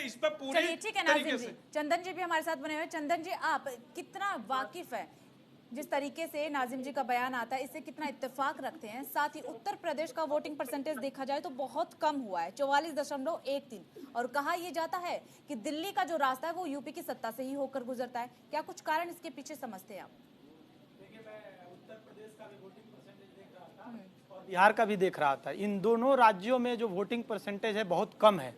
इस पे पूरी चलिए ठीक है नाज़िम जी, चंदन जी भी हमारे साथ बने हुए। चंदन जी, आप कितना वाकिफ है जिस तरीके से नाज़िम जी का बयान आता है, इससे कितना इत्तेफाक रखते हैं? साथ ही उत्तर प्रदेश का वोटिंग परसेंटेज देखा जाए तो बहुत कम हुआ है, 44.13, और कहा यह जाता है कि दिल्ली का जो रास्ता है वो यूपी की सत्ता से ही होकर गुजरता है। क्या कुछ कारण इसके पीछे समझते हैं आप? देखिए, मैं उत्तर प्रदेश का भी वोटिंग परसेंटेज देख रहा था और बिहार का भी देख रहा था। इन दोनों राज्यों में जो वोटिंग परसेंटेज है बहुत कम है।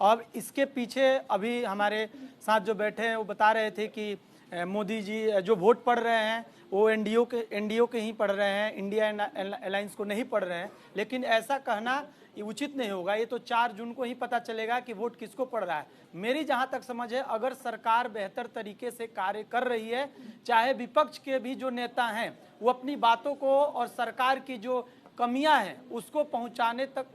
अब इसके पीछे अभी हमारे साथ जो बैठे हैं वो बता रहे थे कि मोदी जी जो वोट पढ़ रहे हैं वो एनडीओ के ही पढ़ रहे हैं, इंडिया अलायंस को नहीं पढ़ रहे हैं। लेकिन ऐसा कहना ये उचित नहीं होगा। ये तो 4 जून को ही पता चलेगा कि वोट किसको पड़ रहा है। मेरी जहां तक समझ है, अगर सरकार बेहतर तरीके से कार्य कर रही है, चाहे विपक्ष के भी जो नेता हैं वो अपनी बातों को और सरकार की जो कमियां हैं उसको पहुंचाने तक,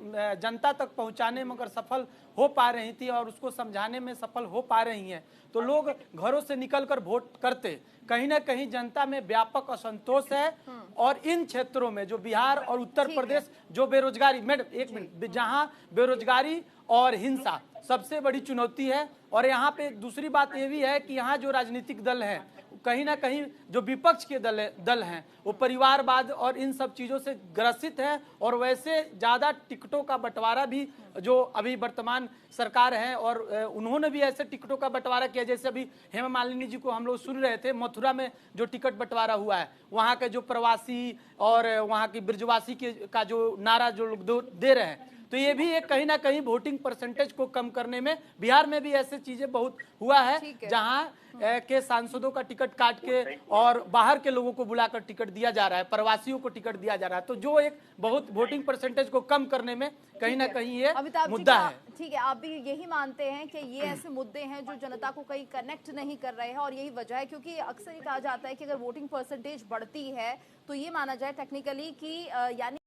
जनता तक पहुंचाने में अगर सफल हो पा रही थी और उसको समझाने में सफल हो पा रही हैं, तो लोग घरों से निकलकर वोट करते। कहीं ना कहीं जनता में व्यापक असंतोष है। और इन क्षेत्रों में जो बिहार और उत्तर प्रदेश जो बेरोजगारी, मैडम एक मिनट, जहां बेरोजगारी और हिंसा सबसे बड़ी चुनौती है। और यहाँ पे दूसरी बात ये भी है कि यहाँ जो राजनीतिक दल हैं, कहीं ना कहीं जो विपक्ष के दल हैं वो परिवारवाद और इन सब चीज़ों से ग्रसित हैं। और वैसे ज़्यादा टिकटों का बंटवारा भी जो अभी वर्तमान सरकार है, और उन्होंने भी ऐसे टिकटों का बंटवारा किया। जैसे अभी हेमा मालिनी जी को हम लोग सुन रहे थे, मथुरा में जो टिकट बंटवारा हुआ है, वहाँ के जो प्रवासी और वहाँ की ब्रजवासी का जो नारा जो लोग दे रहे हैं, तो ये भी एक कहीं ना कहीं वोटिंग परसेंटेज को कम करने में, बिहार में भी ऐसे चीजें बहुत हुआ है जहां के सांसदों का टिकट काट के और बाहर के लोगों को बुलाकर टिकट दिया जा रहा है, प्रवासियों को टिकट दिया जा रहा है। तो जो एक बहुत वोटिंग परसेंटेज को कम करने में कहीं ना कहीं ये मुद्दा है। ठीक है, आप भी यही मानते हैं कि ये ऐसे मुद्दे हैं जो जनता को कहीं कनेक्ट नहीं कर रहे हैं, और यही वजह है क्योंकि अक्सर ये कहा जाता है कि अगर वोटिंग परसेंटेज बढ़ती है तो ये माना जाए टेक्निकली कि यानी